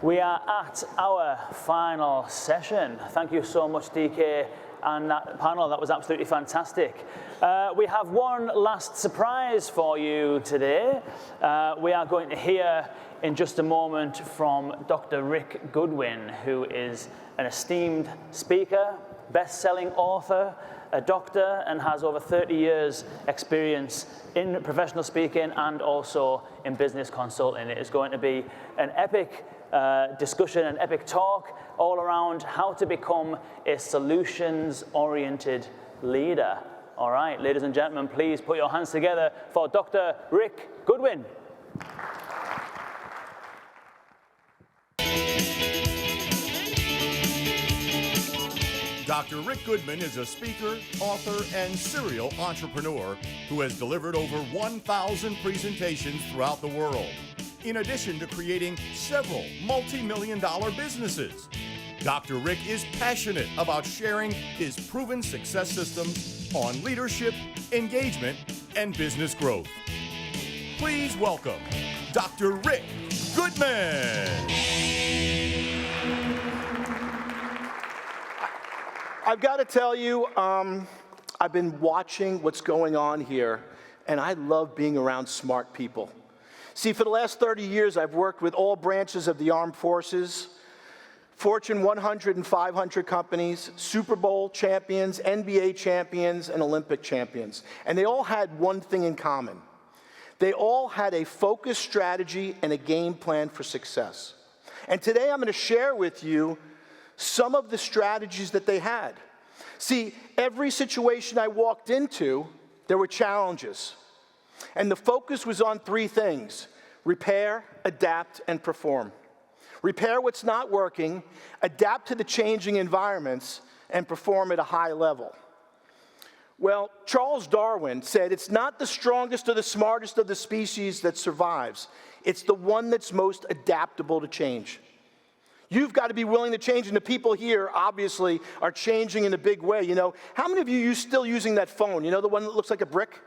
We are at our final session. Thank you so much, DK, and that panel. That was absolutely fantastic. We have one last surprise for you today. We are going to hear in just a moment from Dr. Rick Goodman, who is an esteemed speaker, best-selling author, a doctor, and has over 30 years experience in professional speaking and also in business consulting. It is going to be an epic discussion, an epic talk all around how to become a solutions-oriented leader. All right, ladies and gentlemen, please put your hands together for Dr. Rick Goodman. Dr. Rick Goodman is a speaker, author, and serial entrepreneur who has delivered over 1,000 presentations throughout the world, in addition to creating several multi-million-dollar businesses. Dr. Rick is passionate about sharing his proven success systems on leadership, engagement, and business growth. Please welcome Dr. Rick Goodman. I've got to tell you, I've been watching what's going on here, and I love being around smart people. See, for the last 30 years, I've worked with all branches of the armed forces, Fortune 100 and 500 companies, Super Bowl champions, NBA champions, and Olympic champions. And they all had one thing in common. They all had a focused strategy and a game plan for success. And today I'm going to share with you some of the strategies that they had. See, every situation I walked into, there were challenges. And the focus was on three things: repair, adapt, and perform. Repair what's not working, adapt to the changing environments, and perform at a high level. Well, Charles Darwin said, it's not the strongest or the smartest of the species that survives. It's the one that's most adaptable to change. You've got to be willing to change, and the people here obviously are changing in a big way. You know, how many of you still using that phone? You know, the one that looks like a brick?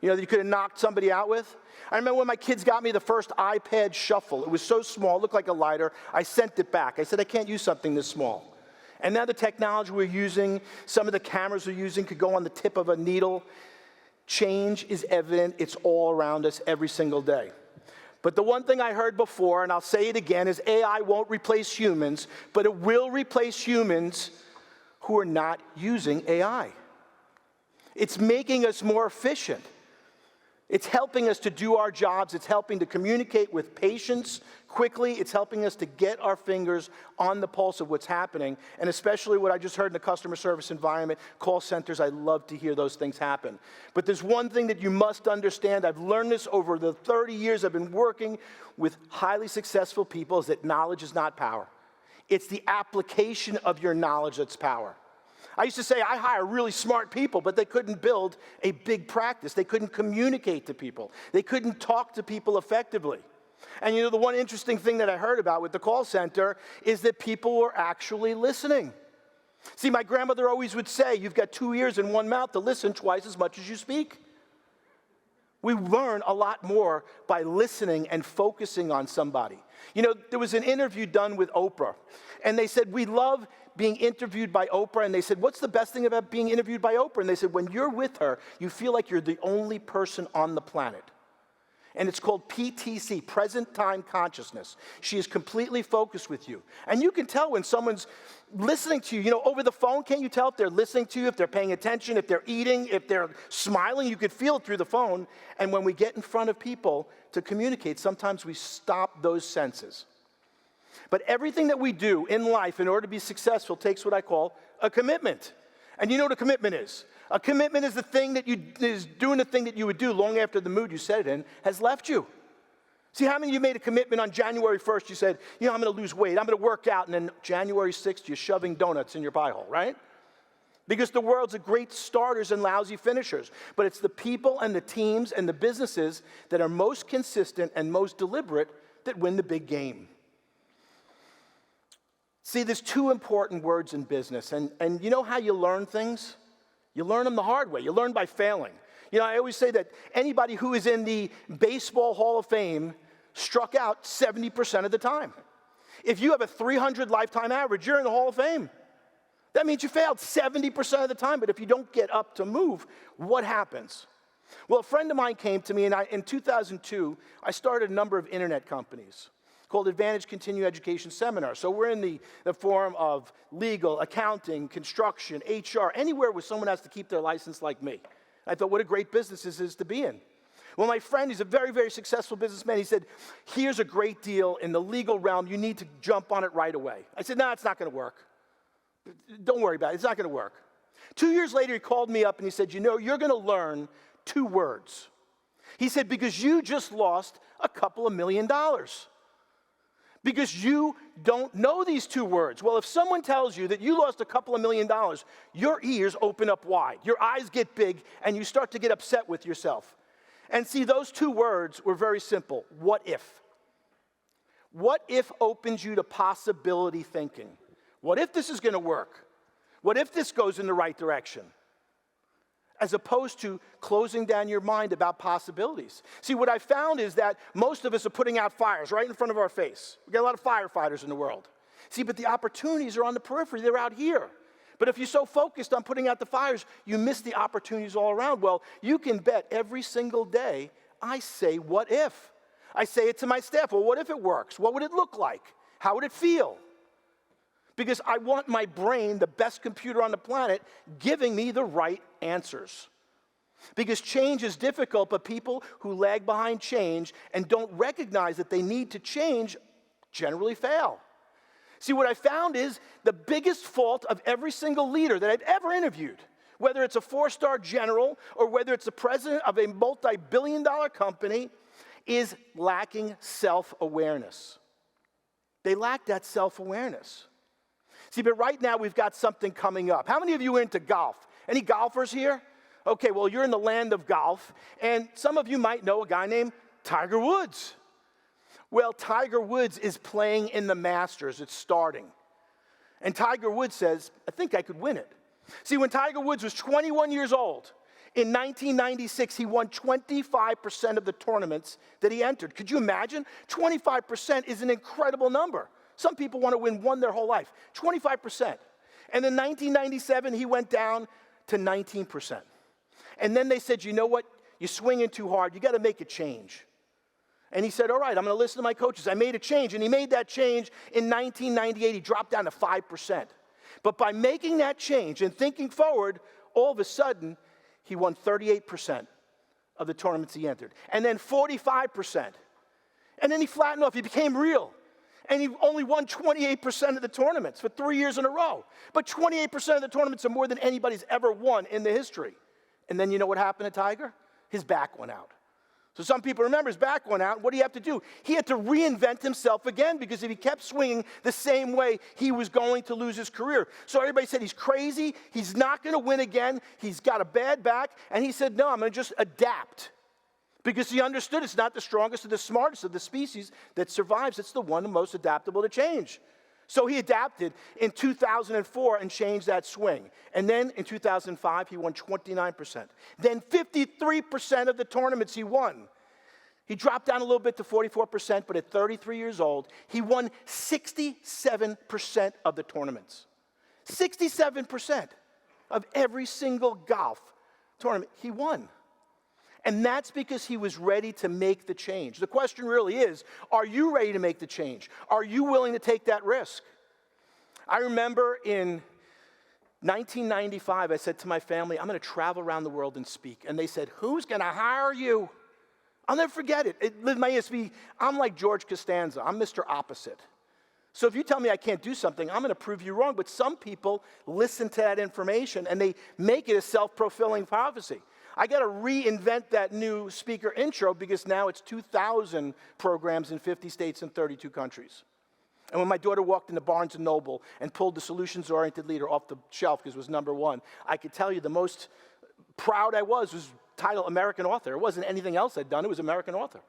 You know, that you could have knocked somebody out with? I remember when my kids got me the first iPad Shuffle. It was so small, it looked like a lighter. I sent it back. I said, I can't use something this small. And now the technology we're using, some of the cameras we're using could go on the tip of a needle. Change is evident. It's all around us every single day. But the one thing I heard before, and I'll say it again, is AI won't replace humans, but it will replace humans who are not using AI. It's making us more efficient. It's helping us to do our jobs. It's helping to communicate with patients quickly. It's helping us to get our fingers on the pulse of what's happening, and especially what I just heard in the customer service environment, call centers. I love to hear those things happen. But there's one thing that you must understand. I've learned this over the 30 years I've been working with highly successful people, is that knowledge is not power. It's the application of your knowledge that's power. I used to say I hire really smart people, but they couldn't build a big practice. They couldn't communicate to people. They couldn't talk to people effectively. And you know, the one interesting thing that I heard about with the call center is that people were actually listening. See, my grandmother always would say, you've got 2 ears and 1 mouth to listen twice as much as you speak. We learn a lot more by listening and focusing on somebody. You know, there was an interview done with Oprah, and they said, we love being interviewed by Oprah, and they said, what's the best thing about being interviewed by Oprah? And they said, when you're with her, you feel like you're the only person on the planet. And it's called PTC, present time consciousness. She is completely focused with you. And you can tell when someone's listening to you. You know, over the phone, can't you tell if they're listening to you, if they're paying attention, if they're eating, if they're smiling? You could feel it through the phone. And when we get in front of people to communicate, sometimes we stop those senses. But everything that we do in life in order to be successful takes what I call a commitment. And you know what a commitment is? A commitment is the thing that is doing the thing that you would do long after the mood you set it in has left you. See, how many of you made a commitment on January 1st? You said, you know, I'm going to lose weight, I'm going to work out, and then January 6th, you're shoving donuts in your pie hole, right? Because the world's a great starters and lousy finishers. But it's the people and the teams and the businesses that are most consistent and most deliberate that win the big game. See, there's two important words in business, and you know how you learn things? You learn them the hard way. You learn by failing. You know, I always say that anybody who is in the Baseball Hall of Fame struck out 70% of the time. If you have a 300 lifetime average, you're in the Hall of Fame. That means you failed 70% of the time, but if you don't get up to move, what happens? Well, a friend of mine came to me, and in 2002, I started a number of internet companies called Advantage Continuing Education Seminars. So we're in the form of legal, accounting, construction, HR, anywhere where someone has to keep their license like me. I thought, what a great business this is to be in. Well, my friend, he's a very, very successful businessman. He said, here's a great deal in the legal realm. You need to jump on it right away. I said, no, it's not going to work. Don't worry about it. It's not going to work. 2 years later, he called me up and he said, you know, you're going to learn 2 words. He said, because you just lost a couple of $1 million. Because you don't know these 2 words. Well, if someone tells you that you lost a couple of $1 million, your ears open up wide, your eyes get big, and you start to get upset with yourself. And see, those 2 words were very simple. What if? What if opens you to possibility thinking? What if this is going to work? What if this goes in the right direction? As opposed to closing down your mind about possibilities. See, what I found is that most of us are putting out fires right in front of our face. We've got a lot of firefighters in the world. See, but the opportunities are on the periphery. They're out here. But if you're so focused on putting out the fires, you miss the opportunities all around. Well, you can bet every single day I say, what if? I say it to my staff. Well, what if it works? What would it look like? How would it feel? Because I want my brain, the best computer on the planet, giving me the right answers. Because change is difficult, but people who lag behind change and don't recognize that they need to change generally fail. See, what I found is the biggest fault of every single leader that I've ever interviewed, whether it's a 4-star general or whether it's the president of a multi-billion-dollar company, is lacking self-awareness. They lack that self-awareness. See, but right now we've got something coming up. How many of you are into golf? Any golfers here? Okay, well, you're in the land of golf, and some of you might know a guy named Tiger Woods. Well, Tiger Woods is playing in the Masters. It's starting. And Tiger Woods says, I think I could win it. See, when Tiger Woods was 21 years old, in 1996, he won 25% of the tournaments that he entered. Could you imagine? 25% is an incredible number. Some people want to win one their whole life. 25%. And in 1997, he went down to 19%. And then they said, you know what? You're swinging too hard. You got to make a change. And he said, all right, I'm going to listen to my coaches. I made a change. And he made that change in 1998. He dropped down to 5%. But by making that change and thinking forward, all of a sudden, he won 38% of the tournaments he entered. And then 45%. And then he flattened off. He became real. And he only won 28% of the tournaments for 3 years in a row. But 28% of the tournaments are more than anybody's ever won in the history. And then you know what happened to Tiger? His back went out. So some people remember his back went out. What did he have to do? He had to reinvent himself again, because if he kept swinging the same way, he was going to lose his career. So everybody said he's crazy. He's not going to win again. He's got a bad back. And he said, no, I'm going to just adapt. Because he understood it's not the strongest or the smartest of the species that survives. It's the one the most adaptable to change. So he adapted in 2004 and changed that swing. And then in 2005, he won 29%. Then 53% of the tournaments he won. He dropped down a little bit to 44%, but at 33 years old, he won 67% of the tournaments. 67% of every single golf tournament he won. And that's because he was ready to make the change. The question really is, are you ready to make the change? Are you willing to take that risk? I remember in 1995, I said to my family, I'm going to travel around the world and speak. And they said, who's going to hire you? I'll never forget it. I'm like George Costanza. I'm Mr. Opposite. So if you tell me I can't do something, I'm going to prove you wrong. But some people listen to that information and they make it a self-fulfilling prophecy. I got to reinvent that new speaker intro because now it's 2,000 programs in 50 states and 32 countries. And when my daughter walked into Barnes & Noble and pulled the solutions-oriented leader off the shelf because it was #1, I could tell you the most proud I was title American author. It wasn't anything else I'd done. It was American author.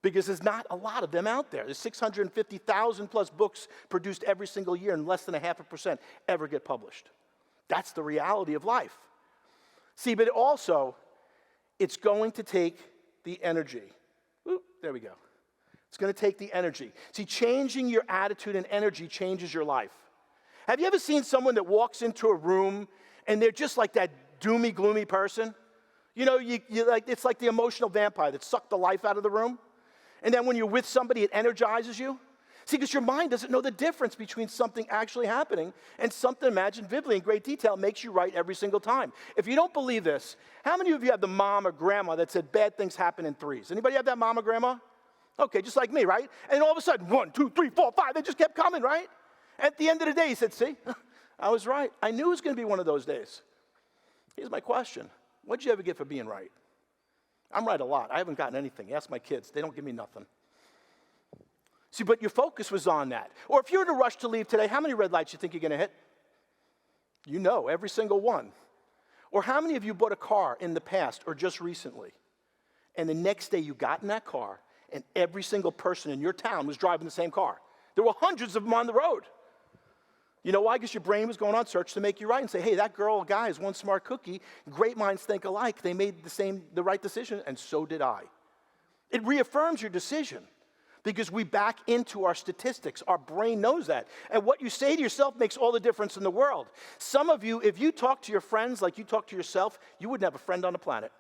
Because there's not a lot of them out there. There's 650,000 plus books produced every single year, and less than 0.5% ever get published. That's the reality of life. See, but also, it's going to take the energy. Ooh, there we go. It's going to take the energy. See, changing your attitude and energy changes your life. Have you ever seen someone that walks into a room and they're just like that doomy, gloomy person? You know, you like, it's like the emotional vampire that sucked the life out of the room. And then when you're with somebody, it energizes you. See, because your mind doesn't know the difference between something actually happening and something imagined vividly in great detail makes you right every single time. If you don't believe this, how many of you have the mom or grandma that said bad things happen in threes? Anybody have that mom or grandma? Okay, just like me, right? And all of a sudden, 1, 2, 3, 4, 5, they just kept coming, right? At the end of the day, he said, see, I was right. I knew it was going to be one of those days. Here's my question. What did you ever get for being right? I'm right a lot. I haven't gotten anything. Ask my kids. They don't give me nothing. See, but your focus was on that. Or if you're in a rush to leave today, how many red lights you think you're going to hit? You know, every single one. Or how many of you bought a car in the past or just recently, and the next day you got in that car, and every single person in your town was driving the same car? There were hundreds of them on the road. You know why? Because your brain was going on search to make you right and say, hey, that girl or guy is one smart cookie. Great minds think alike. They made the right decision, and so did I. It reaffirms your decision because we back into our statistics. Our brain knows that. And what you say to yourself makes all the difference in the world. Some of you, if you talk to your friends like you talk to yourself, you wouldn't have a friend on the planet.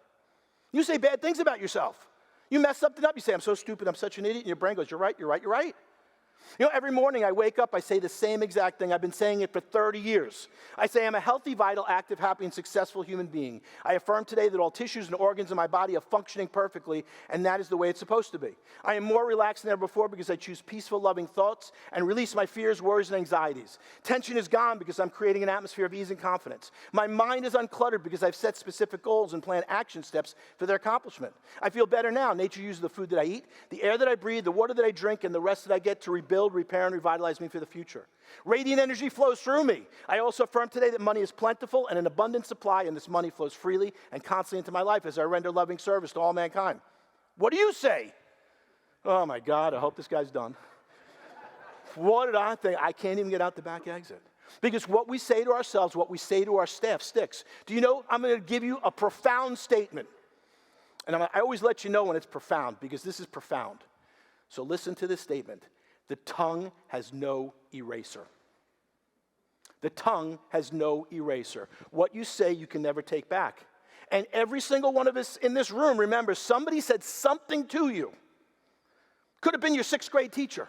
You say bad things about yourself. You mess something up, you say, I'm so stupid, I'm such an idiot, and your brain goes, you're right, you're right, you're right. You know, every morning I wake up, I say the same exact thing. I've been saying it for 30 years. I say I'm a healthy, vital, active, happy, and successful human being. I affirm today that all tissues and organs in my body are functioning perfectly, and that is the way it's supposed to be. I am more relaxed than ever before because I choose peaceful, loving thoughts and release my fears, worries, and anxieties. Tension is gone because I'm creating an atmosphere of ease and confidence. My mind is uncluttered because I've set specific goals and planned action steps for their accomplishment. I feel better now. Nature uses the food that I eat, the air that I breathe, the water that I drink, and the rest that I get to rebuild, repair, and revitalize me for the future. Radiant energy flows through me. I also affirm today that money is plentiful and an abundant supply, and this money flows freely and constantly into my life as I render loving service to all mankind. What do you say? Oh my God, I hope this guy's done. What did I think? I can't even get out the back exit. Because what we say to ourselves, what we say to our staff sticks. Do you know, I'm going to give you a profound statement. And I always let you know when it's profound, because this is profound. So listen to this statement. The tongue has no eraser. The tongue has no eraser. What you say, you can never take back. And every single one of us in this room, remember, somebody said something to you. Could have been your 6th grade teacher.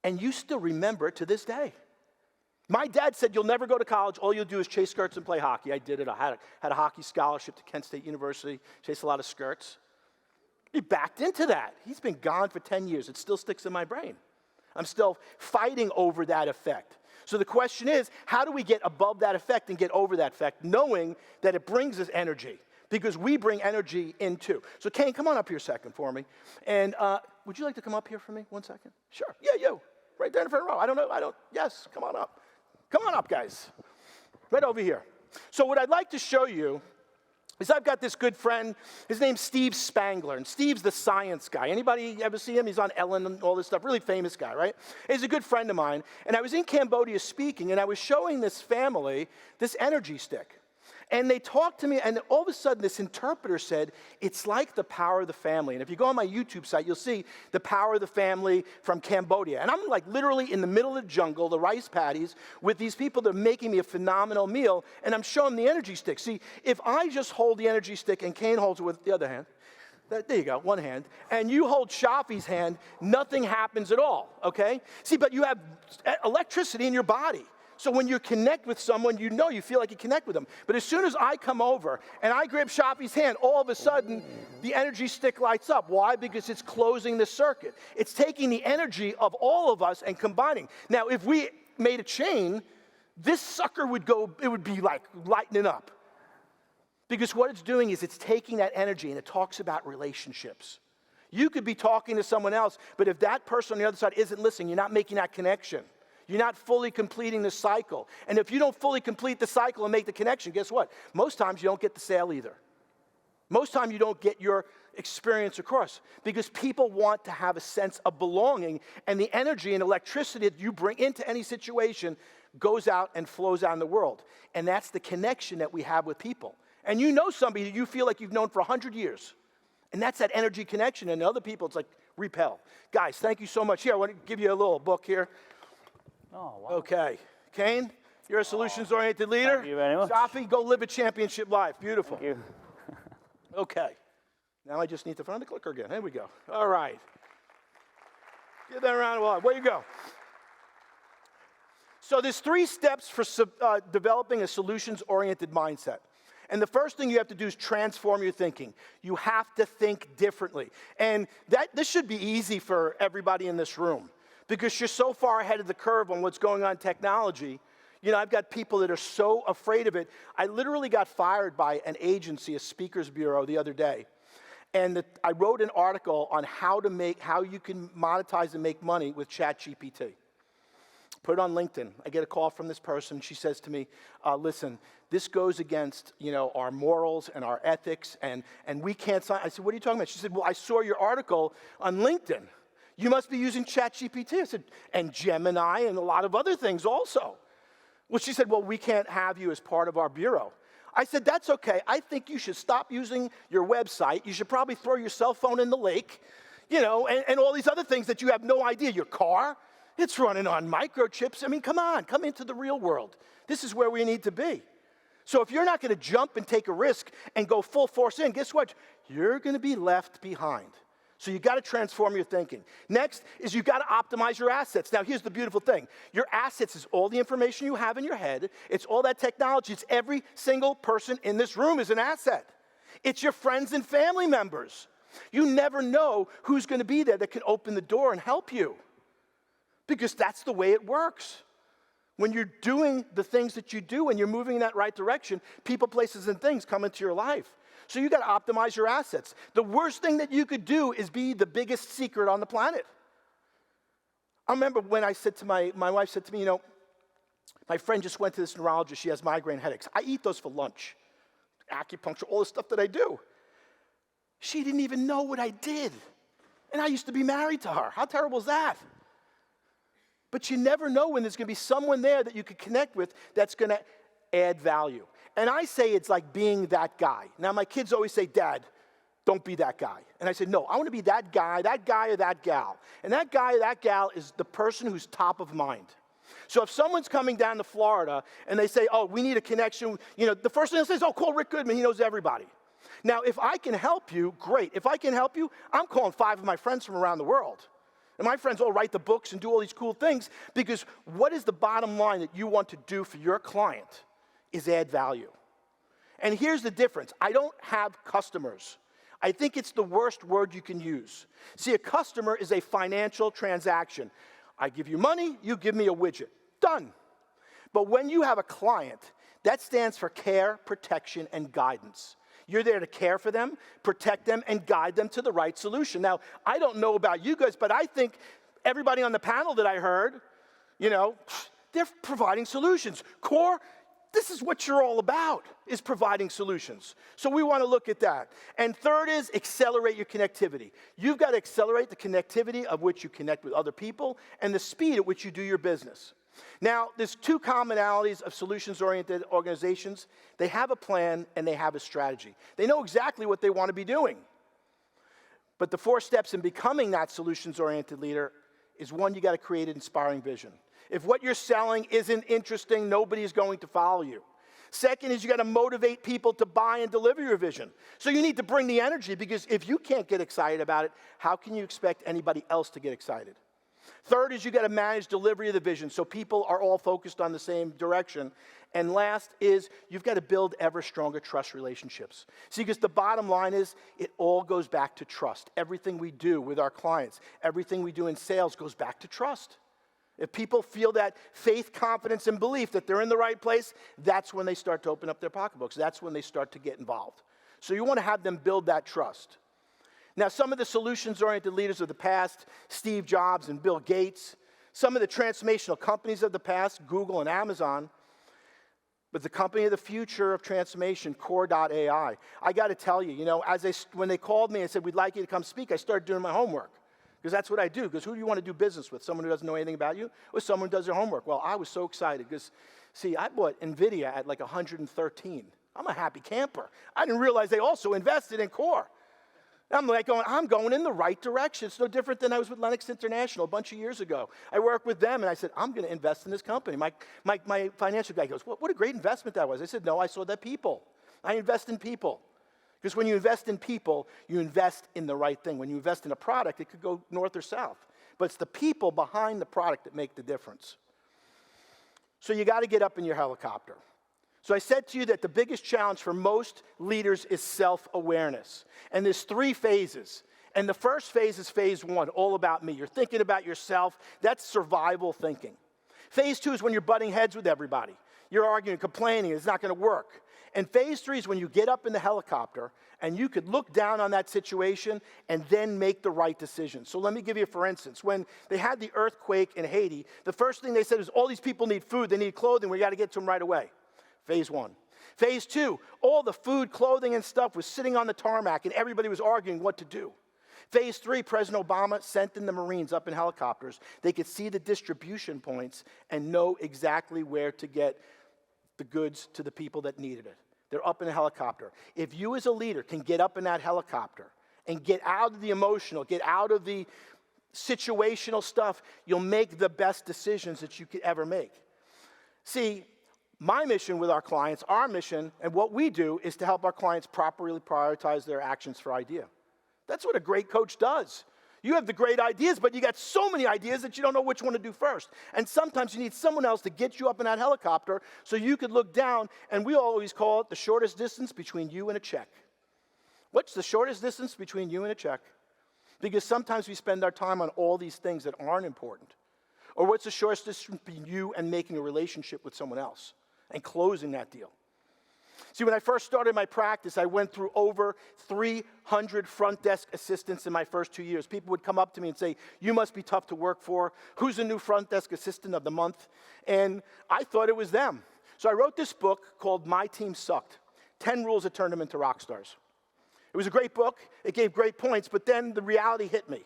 And you still remember it to this day. My dad said, you'll never go to college. All you'll do is chase skirts and play hockey. I did it. I had a hockey scholarship to Kent State University, chased a lot of skirts. He backed into that. He's been gone for 10 years. It still sticks in my brain. I'm still fighting over that effect. So the question is, how do we get above that effect and get over that effect, knowing that it brings us energy? Because we bring energy in too. So Kane, come on up here a second for me. And would you like to come up here for me 1 second? Sure. Yeah, you. Right there in the front row. I don't know. Yes, come on up. Come on up, guys. Right over here. So what I'd like to show you is I've got this good friend. His name's Steve Spangler, and Steve's the science guy. Anybody ever see him? He's on Ellen and all this stuff. Really famous guy, right? He's a good friend of mine. And I was in Cambodia speaking, and I was showing this family this energy stick. And they talked to me, and all of a sudden this interpreter said, it's like the power of the family. And if you go on my YouTube site, you'll see the power of the family from Cambodia. And I'm like literally in the middle of the jungle, the rice paddies, with these people that are making me a phenomenal meal, and I'm showing the energy stick. See, if I just hold the energy stick and Kane holds it with the other hand, there you go, one hand, and you hold Shafi's hand, nothing happens at all, okay? See, but you have electricity in your body. So when you connect with someone, you know, you feel like you connect with them. But as soon as I come over and I grab Shafi's hand, all of a sudden, the energy stick lights up. Why? Because it's closing the circuit. It's taking the energy of all of us and combining. Now, if we made a chain, this sucker would go, it would be like lightening up. Because what it's doing is it's taking that energy, and it talks about relationships. You could be talking to someone else, but if that person on the other side isn't listening, you're not making that connection. You're not fully completing the cycle. And if you don't fully complete the cycle and make the connection, guess what? Most times you don't get the sale either. Most times you don't get your experience across, because people want to have a sense of belonging, and the energy and electricity that you bring into any situation goes out and flows out in the world. And that's the connection that we have with people. And you know somebody that you feel like you've known for 100 years. And that's that energy connection. And other people, it's like, Repel. Guys, thank you so much. Here, I want to give you a little book here. Oh, wow. Okay. Kane, you're a solutions-oriented leader. Thank you very much. Safi, go live a championship life. Beautiful. Thank you. Okay. Now I just need to find the clicker again. There we go. All right. Give that a round of applause. Way you go. So there's 3 steps for developing a solutions-oriented mindset. And the first thing you have to do is transform your thinking. You have to think differently. And this should be easy for everybody in this room because you're so far ahead of the curve on what's going on in technology. You know, I've got people that are so afraid of it. I literally got fired by an agency, a speakers bureau, the other day. And I wrote an article on how you can monetize and make money with ChatGPT. Put it on LinkedIn. I get a call from this person. She says to me, listen, this goes against, our morals and our ethics, and we can't sign. I said, what are you talking about? She said, well, I saw your article on LinkedIn. You must be using ChatGPT. I said, and Gemini and a lot of other things also. Well, she said, well, we can't have you as part of our bureau. I said, that's okay. I think you should stop using your website. You should probably throw your cell phone in the lake, and all these other things that you have no idea. Your car, it's running on microchips. I mean, come on, come into the real world. This is where we need to be. So if you're not going to jump and take a risk and go full force in, guess what? You're going to be left behind. So you got to transform your thinking. Next is you got to optimize your assets. Now here's the beautiful thing. Your assets is all the information you have in your head. It's all that technology. It's every single person in this room is an asset. It's your friends and family members. You never know who's going to be there that can open the door and help you. Because that's the way it works. When you're doing the things that you do and you're moving in that right direction, people, places, and things come into your life. So you got to optimize your assets. The worst thing that you could do is be the biggest secret on the planet. I remember when I said to my wife said to me, my friend just went to this neurologist. She has migraine headaches. I eat those for lunch. Acupuncture, all the stuff that I do. She didn't even know what I did. And I used to be married to her. How terrible is that? But you never know when there's going to be someone there that you could connect with that's going to add value. And I say it's like being that guy. Now, my kids always say, Dad, don't be that guy. And I said, no, I want to be that guy or that gal. And that guy or that gal is the person who's top of mind. So if someone's coming down to Florida and they say, oh, we need a connection, the first thing they'll say is, oh, call Rick Goodman. He knows everybody. Now, if I can help you, great. If I can help you, I'm calling 5 of my friends from around the world. And my friends all write the books and do all these cool things because what is the bottom line that you want to do for your client is add value. And here's the difference. I don't have customers. I think it's the worst word you can use. See, a customer is a financial transaction. I give you money, you give me a widget. Done. But when you have a client, that stands for care, protection, and guidance. You're there to care for them, protect them, and guide them to the right solution. Now, I don't know about you guys, but I think everybody on the panel that I heard, they're providing solutions. Core, this is what you're all about, is providing solutions. So we want to look at that. And third is accelerate your connectivity. You've got to accelerate the connectivity of which you connect with other people and the speed at which you do your business. Now, there's 2 commonalities of solutions-oriented organizations. They have a plan and they have a strategy. They know exactly what they want to be doing. But the 4 steps in becoming that solutions-oriented leader is, 1, you got to create an inspiring vision. If what you're selling isn't interesting, nobody's going to follow you. Second is you got to motivate people to buy and deliver your vision. So you need to bring the energy, because if you can't get excited about it, how can you expect anybody else to get excited? Third is you got to manage delivery of the vision so people are all focused on the same direction. And last is you've got to build ever stronger trust relationships. See, because the bottom line is it all goes back to trust. Everything we do with our clients, everything we do in sales goes back to trust. If people feel that faith, confidence, and belief that they're in the right place, that's when they start to open up their pocketbooks. That's when they start to get involved. So you want to have them build that trust. Now, some of the solutions-oriented leaders of the past, Steve Jobs and Bill Gates, some of the transformational companies of the past, Google and Amazon, but the company of the future of transformation, Core.ai. I got to tell you, when they called me and said, we'd like you to come speak, I started doing my homework. Because that's what I do. Because who do you want to do business with? Someone who doesn't know anything about you? Or someone who does their homework? Well, I was so excited because, see, I bought NVIDIA at like 113. I'm a happy camper. I didn't realize they also invested in Core. I'm like I'm going in the right direction. It's no different than I was with Lennox International a bunch of years ago. I worked with them, and I said, I'm going to invest in this company. My financial guy goes, what a great investment that was. I said, no, I saw that people. I invest in people. Because when you invest in people, you invest in the right thing. When you invest in a product, it could go north or south. But it's the people behind the product that make the difference. So you got to get up in your helicopter. So I said to you that the biggest challenge for most leaders is self-awareness. And there's 3 phases. And the first phase is phase 1, all about me. You're thinking about yourself. That's survival thinking. Phase 2 is when you're butting heads with everybody. You're arguing, complaining, it's not going to work. And phase 3 is when you get up in the helicopter and you could look down on that situation and then make the right decision. So let me give you, for instance, when they had the earthquake in Haiti, the first thing they said was, all these people need food, they need clothing, we got to get to them right away. Phase 1. Phase 2, all the food, clothing, and stuff was sitting on the tarmac and everybody was arguing what to do. Phase 3, President Obama sent in the Marines up in helicopters. They could see the distribution points and know exactly where to get the goods to the people that needed it. They're up in a helicopter. If you as a leader can get up in that helicopter and get out of the emotional, get out of the situational stuff, you'll make the best decisions that you could ever make. See, my mission with our clients, our mission, and what we do is to help our clients properly prioritize their actions for idea. That's what a great coach does. You have the great ideas, but you got so many ideas that you don't know which one to do first. And sometimes you need someone else to get you up in that helicopter so you could look down, and we always call it the shortest distance between you and a check. What's the shortest distance between you and a check? Because sometimes we spend our time on all these things that aren't important. Or what's the shortest distance between you and making a relationship with someone else and closing that deal? See, when I first started my practice, I went through over 300 front desk assistants in my first 2 years. People would come up to me and say, you must be tough to work for. Who's the new front desk assistant of the month? And I thought it was them. So I wrote this book called My Team Sucked, 10 Rules That Turned Them into Rock Stars. It was a great book. It gave great points, but then the reality hit me.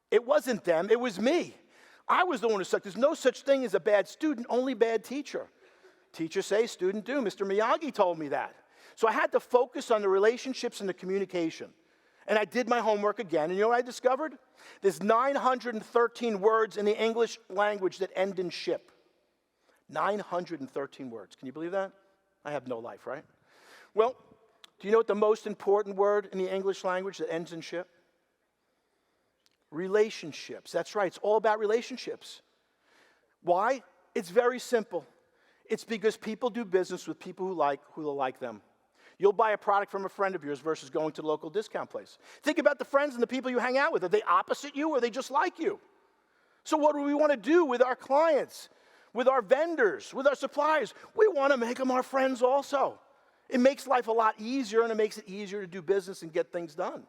It wasn't them. It was me. I was the one who sucked. There's no such thing as a bad student, only bad teacher. Teacher say, student do. Mr. Miyagi told me that. So I had to focus on the relationships and the communication. And I did my homework again. And you know what I discovered? There's 913 words in the English language that end in ship. 913 words. Can you believe that? I have no life, right? Well, do you know what the most important word in the English language that ends in ship? Relationships. That's right. It's all about relationships. Why? It's very simple. It's because people do business with people who like them. You'll buy a product from a friend of yours versus going to the local discount place. Think about the friends and the people you hang out with. Are they opposite you or are they just like you? So what do we want to do with our clients, with our vendors, with our suppliers? We want to make them our friends also. It makes life a lot easier and it makes it easier to do business and get things done.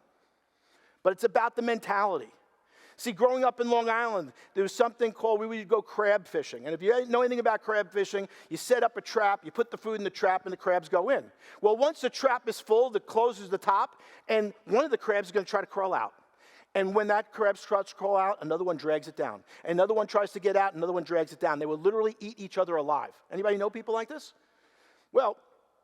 But it's about the mentality. See, growing up in Long Island, there was something called, we would go crab fishing. And if you know anything about crab fishing, you set up a trap, you put the food in the trap, and the crabs go in. Well, once the trap is full, it closes the top, and one of the crabs is going to try to crawl out. And when that crab starts to crawl out, another one drags it down. Another one tries to get out, another one drags it down. They will literally eat each other alive. Anybody know people like this? Well,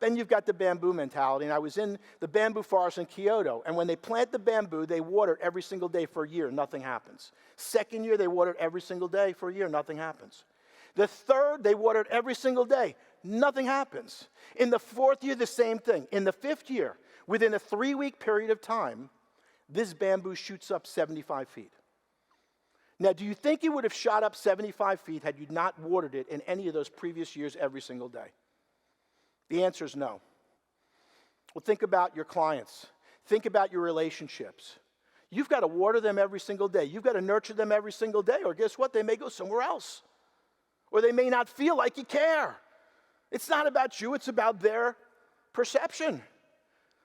then you've got the bamboo mentality, and I was in the bamboo forest in Kyoto, and when they plant the bamboo, they water it every single day for a year, nothing happens. Second year, they water it every single day for a year, nothing happens. The third, they water it every single day, nothing happens. In the fourth year, the same thing. In the fifth year, within a 3-week period of time, this bamboo shoots up 75 feet. Now, do you think it would have shot up 75 feet had you not watered it in any of those previous years every single day? The answer is no. Well, think about your clients. Think about your relationships. You've got to water them every single day. You've got to nurture them every single day, or guess what? They may go somewhere else. Or they may not feel like you care. It's not about you, it's about their perception.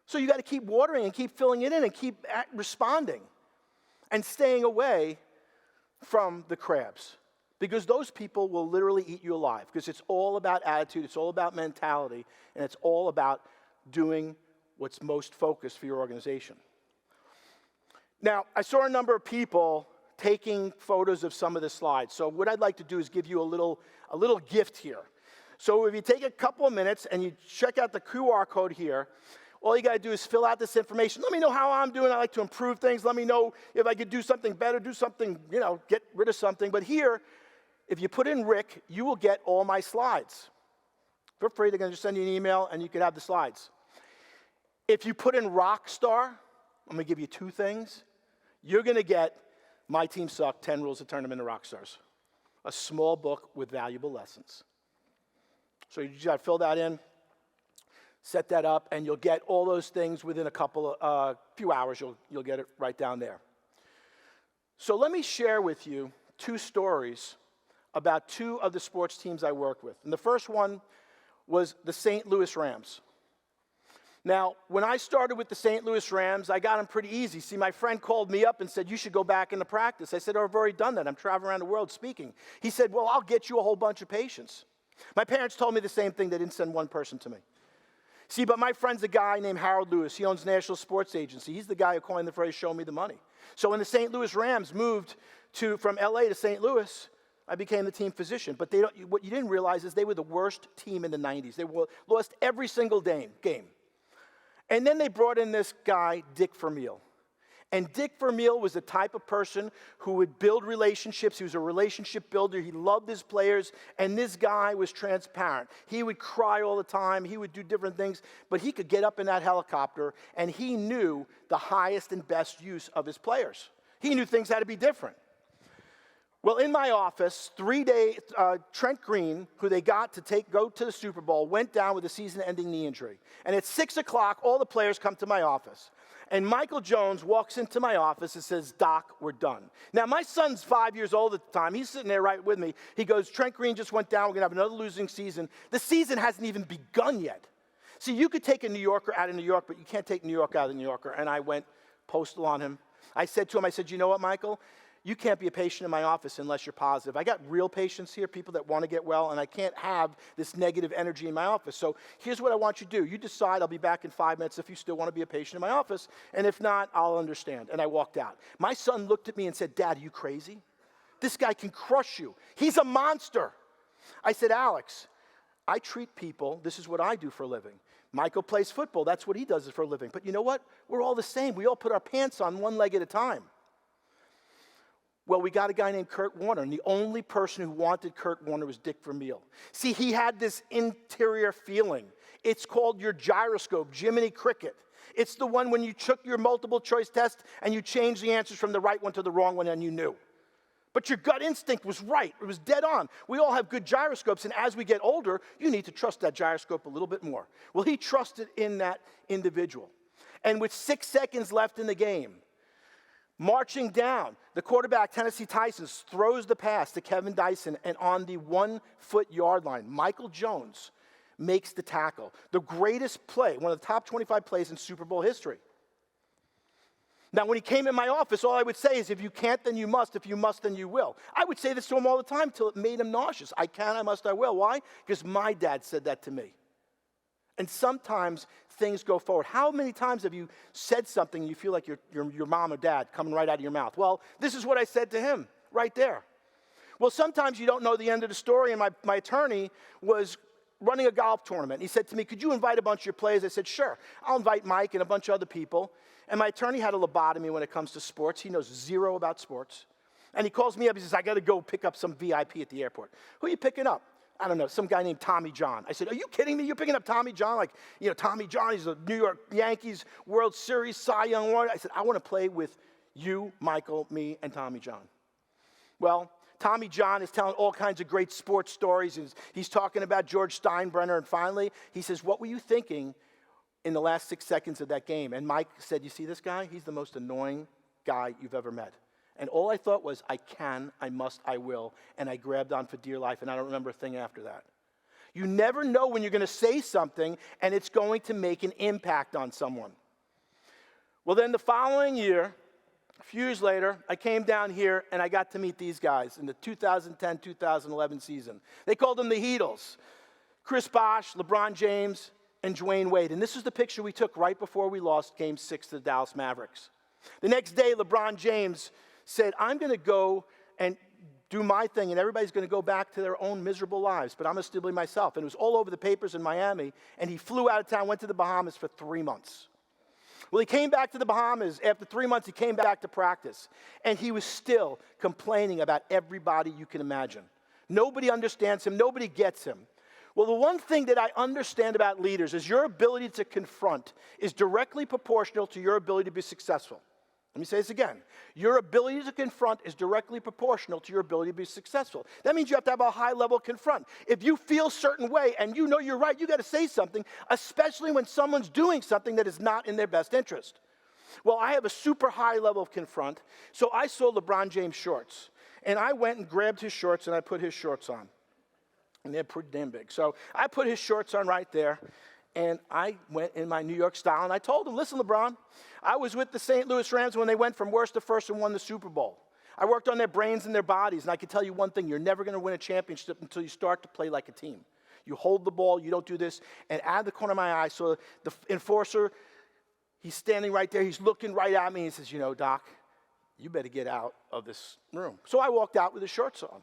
So you got to keep watering and keep filling it in and keep responding and staying away from the crabs. Because those people will literally eat you alive. Because it's all about attitude, it's all about mentality, and it's all about doing what's most focused for your organization. Now, I saw a number of people taking photos of some of the slides. So what I'd like to do is give you a little gift here. So if you take a couple of minutes and you check out the QR code here, all you got to do is fill out this information. Let me know how I'm doing. I like to improve things. Let me know if I could do something better, do something, get rid of something. But here, if you put in Rick, you will get all my slides. Feel free, they're going to just send you an email, and you can have the slides. If you put in rock star, I'm going to give you 2 things. You're going to get My Team Sucked, 10 Rules to Turn Them into Rock Stars. A small book with valuable lessons. So you just got to fill that in, set that up, and you'll get all those things within a few hours. You'll get it right down there. So let me share with you 2 stories about 2 of the sports teams I work with. And the first one was the St. Louis Rams. Now, when I started with the St. Louis Rams, I got them pretty easy. See, my friend called me up and said, you should go back into practice. I said, oh, I've already done that. I'm traveling around the world speaking. He said, well, I'll get you a whole bunch of patients. My parents told me the same thing. They didn't send one person to me. See, but my friend's a guy named Harold Lewis. He owns National Sports Agency. He's the guy who coined the phrase, show me the money. So when the St. Louis Rams moved from L.A. to St. Louis, I became the team physician. But what you didn't realize is they were the worst team in the 90s. They lost every single game. And then they brought in this guy, Dick Vermeil. And Dick Vermeil was the type of person who would build relationships. He was a relationship builder. He loved his players. And this guy was transparent. He would cry all the time. He would do different things. But he could get up in that helicopter, and he knew the highest and best use of his players. He knew things had to be different. Well, in my office, Trent Green, who they got to go to the Super Bowl, went down with a season-ending knee injury. And at 6 o'clock, all the players come to my office. And Michael Jones walks into my office and says, Doc, we're done. Now, my son's 5 years old at the time. He's sitting there right with me. He goes, Trent Green just went down. We're going to have another losing season. The season hasn't even begun yet. See, you could take a New Yorker out of New York, but you can't take New York out of New Yorker. And I went postal on him. I said to him, you know what, Michael? You can't be a patient in my office unless you're positive. I got real patients here, people that want to get well, and I can't have this negative energy in my office. So here's what I want you to do. You decide. I'll be back in 5 minutes if you still want to be a patient in my office, and if not, I'll understand. And I walked out. My son looked at me and said, Dad, are you crazy? This guy can crush you. He's a monster. I said, Alex, I treat people. This is what I do for a living. Michael plays football. That's what he does for a living. But you know what? We're all the same. We all put our pants on one leg at a time. Well, we got a guy named Kurt Warner, and the only person who wanted Kurt Warner was Dick Vermeil. See, he had this interior feeling. It's called your gyroscope, Jiminy Cricket. It's the one when you took your multiple choice test and you changed the answers from the right one to the wrong one and you knew. But your gut instinct was right. It was dead on. We all have good gyroscopes, and as we get older, you need to trust that gyroscope a little bit more. Well, he trusted in that individual. And with 6 seconds left in the game, marching down, the quarterback, Tennessee Titans, throws the pass to Kevin Dyson, and on the 1-foot yard line, Michael Jones makes the tackle. The greatest play, one of the top 25 plays in Super Bowl history. Now, when he came in my office, all I would say is, if you can't, then you must. If you must, then you will. I would say this to him all the time till it made him nauseous. I can, I must, I will. Why? Because my dad said that to me. And sometimes things go forward. How many times have you said something and you feel like your mom or dad coming right out of your mouth? Well, this is what I said to him right there. Well, sometimes you don't know the end of the story, and my attorney was running a golf tournament. He said to me, could you invite a bunch of your players? I said, sure. I'll invite Mike and a bunch of other people. And my attorney had a lobotomy when it comes to sports. He knows zero about sports. And he calls me up. He says, I got to go pick up some VIP at the airport. Who are you picking up? I don't know, some guy named Tommy John. I said, are you kidding me? You're picking up Tommy John? Like, Tommy John, he's a New York Yankees World Series Cy Young Award. I said, I want to play with you, Michael, me, and Tommy John. Well, Tommy John is telling all kinds of great sports stories. He's talking about George Steinbrenner. And finally, he says, what were you thinking in the last 6 seconds of that game? And Mike said, you see this guy? He's the most annoying guy you've ever met. And all I thought was, I can, I must, I will. And I grabbed on for dear life, and I don't remember a thing after that. You never know when you're going to say something, and it's going to make an impact on someone. Well, then the following year, a few years later, I came down here, and I got to meet these guys in the 2010-2011 season. They called them the Heatles. Chris Bosh, LeBron James, and Dwayne Wade. And this was the picture we took right before we lost Game 6 to the Dallas Mavericks. The next day, LeBron James said, I'm going to go and do my thing, and everybody's going to go back to their own miserable lives, but I'm going to still be myself. And it was all over the papers in Miami, and he flew out of town, went to the Bahamas for 3 months. Well, he came back to the Bahamas. After 3 months, he came back to practice, and he was still complaining about everybody you can imagine. Nobody understands him. Nobody gets him. Well, the one thing that I understand about leaders is your ability to confront is directly proportional to your ability to be successful. Let me say this again. Your ability to confront is directly proportional to your ability to be successful. That means you have to have a high level of confront. If you feel a certain way and you know you're right, you got to say something, especially when someone's doing something that is not in their best interest. Well, I have a super high level of confront, so I saw LeBron James shorts. And I went and grabbed his shorts and I put his shorts on. And they're pretty damn big. So I put his shorts on right there. And I went in my New York style, and I told him, listen, LeBron, I was with the St. Louis Rams when they went from worst to first and won the Super Bowl. I worked on their brains and their bodies, and I can tell you one thing, you're never going to win a championship until you start to play like a team. You hold the ball, you don't do this. And out of the corner of my eye, I saw the enforcer, he's standing right there, he's looking right at me, and he says, you know, Doc, you better get out of this room. So I walked out with his shorts on.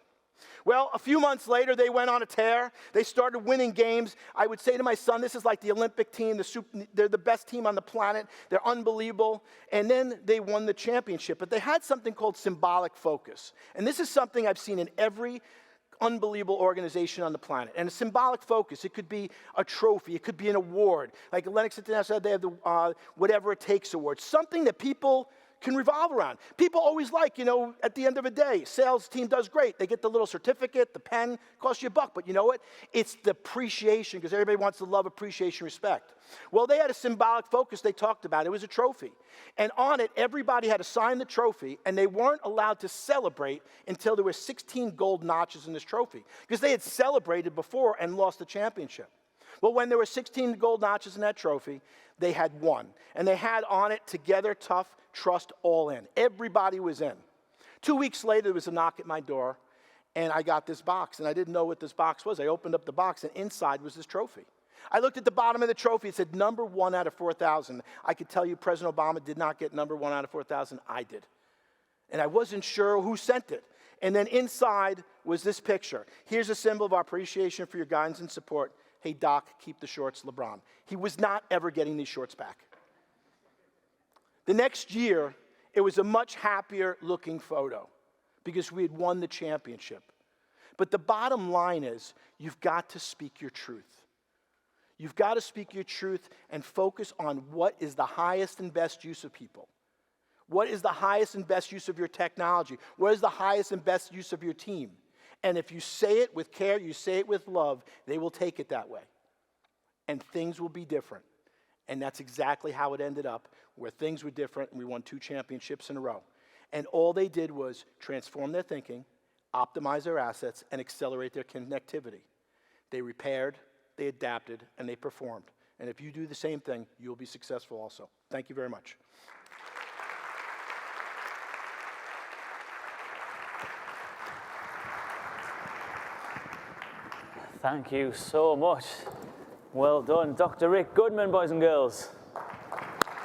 Well, a few months later, they went on a tear. They started winning games. I would say to my son, this is like the Olympic team. They're the best team on the planet. They're unbelievable. And then they won the championship. But they had something called symbolic focus. And this is something I've seen in every unbelievable organization on the planet. And a symbolic focus, it could be a trophy. It could be an award. Like Lennox International, they have the Whatever It Takes award. Something that people can revolve around. People always like, you know, at the end of a day, sales team does great. They get the little certificate, the pen, costs you $1. But you know what? It's the appreciation, because everybody wants to love, appreciation, respect. Well, they had a symbolic focus they talked about. It was a trophy. And on it, everybody had to sign the trophy, and they weren't allowed to celebrate until there were 16 gold notches in this trophy, because they had celebrated before and lost the championship. Well, when there were 16 gold notches in that trophy, they had won. And they had on it, together, tough, trust, all in. Everybody was in. 2 weeks later, there was a knock at my door, and I got this box, and I didn't know what this box was. I opened up the box, and inside was this trophy. I looked at the bottom of the trophy. It said number 1 out of 4,000. I could tell you President Obama did not get number 1 out of 4,000. I did. And I wasn't sure who sent it. And then inside was this picture. Here's a symbol of our appreciation for your guidance and support. Hey, Doc, keep the shorts, LeBron. He was not ever getting these shorts back. The next year, it was a much happier looking photo because we had won the championship. But the bottom line is, you've got to speak your truth. You've got to speak your truth and focus on what is the highest and best use of people. What is the highest and best use of your technology? What is the highest and best use of your team? And if you say it with care, you say it with love, they will take it that way. And things will be different. And that's exactly how it ended up, where things were different, and we won 2 championships in a row. And all they did was transform their thinking, optimize their assets, and accelerate their connectivity. They repaired, they adapted, and they performed. And if you do the same thing, you'll be successful also. Thank you very much. Thank you so much. Well done, Dr. Rick Goodman, boys and girls.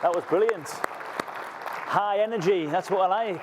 That was brilliant. High energy, that's what I like.